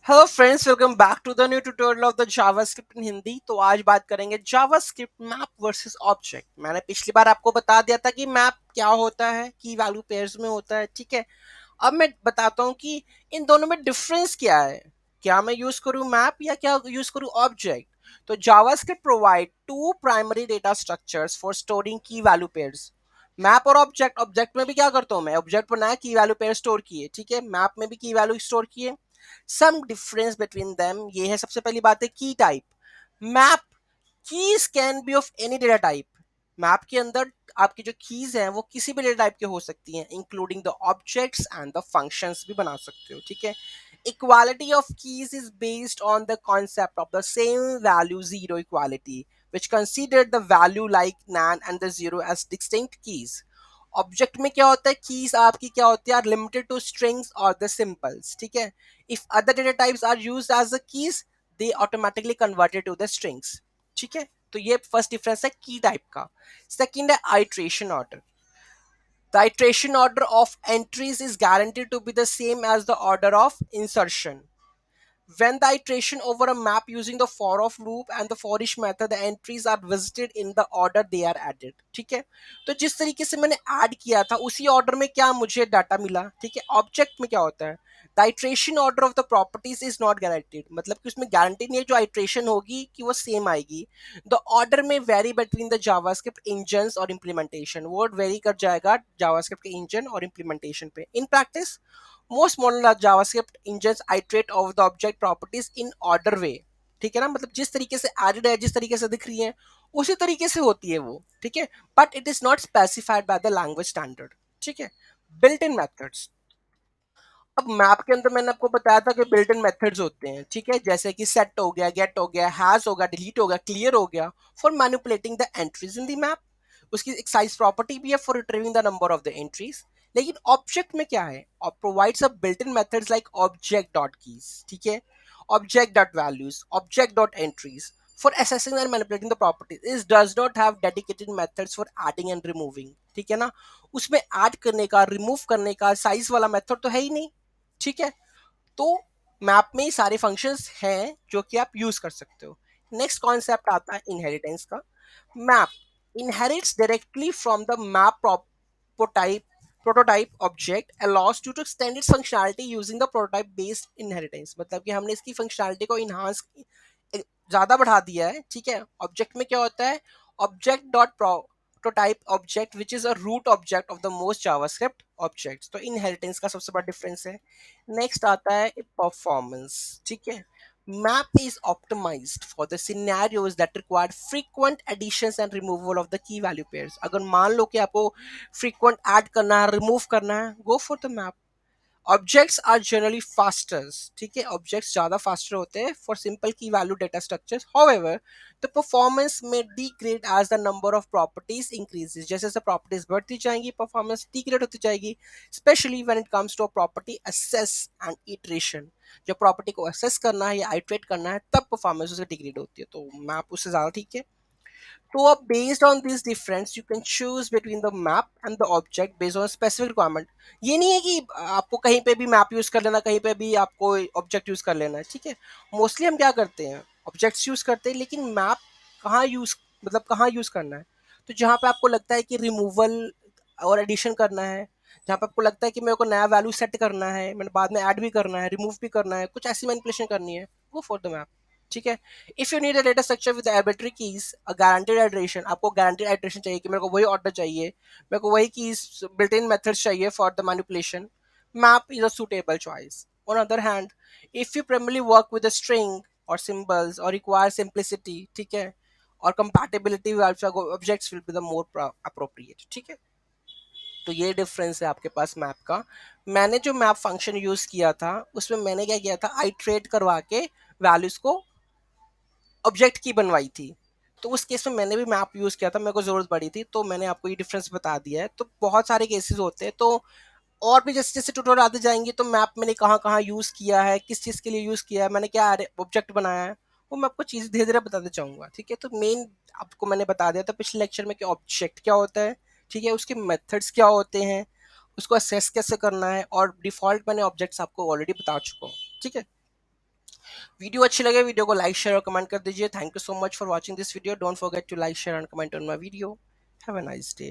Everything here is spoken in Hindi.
Hello friends, welcome back to the new tutorial of the JavaScript in Hindi. तो आज बात करेंगे जावास्क्रिप्ट मैप वर्सेस ऑब्जेक्ट। मैंने पिछली बार आपको बता दिया था कि मैप क्या होता है, की वैल्यू पेयर्स में होता है। ठीक है, अब मैं बताता हूँ कि इन दोनों में डिफरेंस क्या है। क्या मैं यूज करूँ मैप या क्या यूज करूँ ऑब्जेक्ट। तो JavaScript provide two primary data structures for storing key value pairs. Map और ऑब्जेक्ट, ऑब्जेक्ट में भी क्या करता हूँ मैं, ऑब्जेक्ट बनाया, की वैल्यू पेयर स्टोर किए। ठीक है, मैप में भी की वैल्यू स्टोर किए। सम डिफरेंस बिटवीन देम ये है। सबसे पहली बात है की type. Map keys can be of any data type. Map के अंदर आपकी जो कीज हैं वो किसी भी डेटा टाइप के हो सकती हैं, including the objects and the functions भी बना सकते हो। ठीक है, equality of keys is based on the concept of the same value zero equality, which considered the value like nan and the zero as distinct keys. Object में क्या होता है, कीज आपकी क्या होती है, आर लिमिटेड टू स्ट्रिंग्स और द सिंपल्स। ठीक है, if other data types are used as the keys, they automatically converted to the strings. ठीक है, तो ये फर्स्ट डिफरेंस है की टाइप का। सेकंड है iteration order. The iteration order of entries is guaranteed to be the same as the order of insertion. When the iteration over a map using the for of loop and the for each method, the entries are visited in the order they are added. ठीक है, तो जिस तरीके से मैंने ऐड किया था उसी ऑर्डर में क्या मुझे डाटा मिला। ठीक है, ऑब्जेक्ट में क्या होता है, the iteration order of the properties is not guaranteed, मतलब कि उसमें गारंटी नहीं है जो इटरेशन होगी कि वो सेम आएगी। द ऑर्डर में very between the JavaScript engine और इम्प्लीमेंटेशन, वर्ड वेरी कर जाएगा जावास्क्रिप्ट के इंजन और इम्प्लीमेंटेशन पे। In practice most modern JavaScript engines iterate over the object properties in order way। ठीक है ना, मतलब जिस तरीके से एडेड है, जिस तरीके से दिख रही है उसी तरीके से होती है वो। ठीक है, but it is not specified by the language standard. ठीक है, बिल्ट इन मेथड्स। अब मैप के अंदर मैंने आपको बताया था कि बिल्ट इन मेथड्स होते हैं। ठीक है, जैसे कि सेट हो गया, गेट हो गया, हैज हो गया, डिलीट हो गया, क्लियर हो गया, for manipulating the entries in the map. उसकी एक साइज प्रॉपर्टी भी है for retrieving the number of the entries. लेकिन ऑब्जेक्ट में क्या है, और provides a built in methods like object dot keys. ठीक है, object dot values, object dot entries for assessing and manipulating the properties. It does not have dedicated methods for adding and removing। ठीक है ना, उसमें ऐड करने का, रिमूव करने का साइज वाला मेथड तो है ही नहीं। ठीक है, तो मैप में ही सारे फंक्शंस हैं जो कि आप यूज कर सकते हो। नेक्स्ट कॉन्सेप्ट आता है इनहेरिटेंस का। Map inherits directly from the map prototype object allows you to extend its functionality using the prototype based inheritance। मतलब कि हमने इसकी फंक्शनैलिटी को इन्हांस ज्यादा बढ़ा दिया है। ठीक है, ऑब्जेक्ट में क्या होता है, object dot prototype object which is a root object of the most JavaScript objects. तो इनहेरिटेंस का सबसे बड़ा डिफरेंस है। नेक्स्ट आता है परफॉर्मेंस। ठीक है, map is optimized for the scenarios that require frequent additions and removal of the key value pairs। अगर मान लो कि आपको frequent add करना है, remove करना है, go for the map। Objects are generally faster. ठीक है, ऑब्जेक्ट्स ज्यादा फास्टर होते हैं for simple key value data structures. However the performance में degrade as the number of properties increases. जैसे जैसे प्रॉपर्टीज बढ़ती जाएंगी परफॉर्मेंस डिग्रेड होती जाएगी, specially when it comes to property access and iteration. जब प्रॉपर्टी को असेस करना है या आइट्रेट करना है तब परफॉर्मेंस उससे डिग्रेड होती है, तो मैप उससे ज्यादा ठीक है। तो अब based on this difference you can choose between the map and the object based on specific requirement। ये नहीं है कि आपको कहीं पे भी मैप यूज कर लेना, कहीं पे भी आपको ऑब्जेक्ट यूज कर लेना है। ठीक है, मोस्टली हम क्या करते हैं, ऑब्जेक्ट्स यूज करते हैं, लेकिन मैप कहाँ यूज, मतलब कहाँ यूज करना है, तो जहाँ पे आपको लगता है कि रिमूवल और एडिशन करना है, जहाँ पे आपको लगता है कि मेरे को नया वैल्यू सेट करना है, मैंने बाद में ऐड भी करना है, रिमूव भी करना है, कुछ ऐसी मैनिपुलेशन करनी है, वो फॉर द मैप। ठीक है, if you need a data structure with arbitrary keys, a guaranteed iteration, आपको गारंटेड आइटरेशन चाहिए कि मेरे को वही ऑर्डर चाहिए, मेरे को वही कीज बिल्ट इन मेथड्स चाहिए for the manipulation, map is a suitable choice। on other hand, if you primarily work with a string or symbols or require simplicity, ठीक है, और compatibility with objects will be the more appropriate। ठीक है, तो ये डिफरेंस है आपके पास मैप का। मैंने जो मैप फंक्शन यूज किया था उसमें मैंने क्या किया था, आइट्रेट करवा के वैल्यूज को ऑब्जेक्ट की बनवाई थी। तो उस केस में मैंने भी मैप यूज किया था, मेरे को जरूरत पड़ी थी, तो मैंने आपको ये डिफरेंस बता दिया है। तो बहुत सारे केसेस होते हैं, तो और भी जैसे जैसे ट्यूटोरियल आते जाएंगे तो मैप मैंने कहाँ कहाँ यूज किया है, किस चीज के लिए यूज किया है, मैंने क्या ऑब्जेक्ट बनाया है, वो मैं आपको चीज धीरे धीरे बताते जाऊंगा। ठीक है, तो मेन आपको मैंने बता दिया था पिछले लेक्चर में कि ऑब्जेक्ट क्या होता है। ठीक है, उसके मेथड्स क्या होते हैं, उसको असेस कैसे करना है, और डिफॉल्ट मैंने ऑब्जेक्ट्स आपको ऑलरेडी बता चुका हूँ। ठीक है, वीडियो अच्छी लगे वीडियो को लाइक शेयर और कमेंट कर दीजिए। Thank you so much for watching this video. Don't forget to like share and comment on my video. Have a nice day.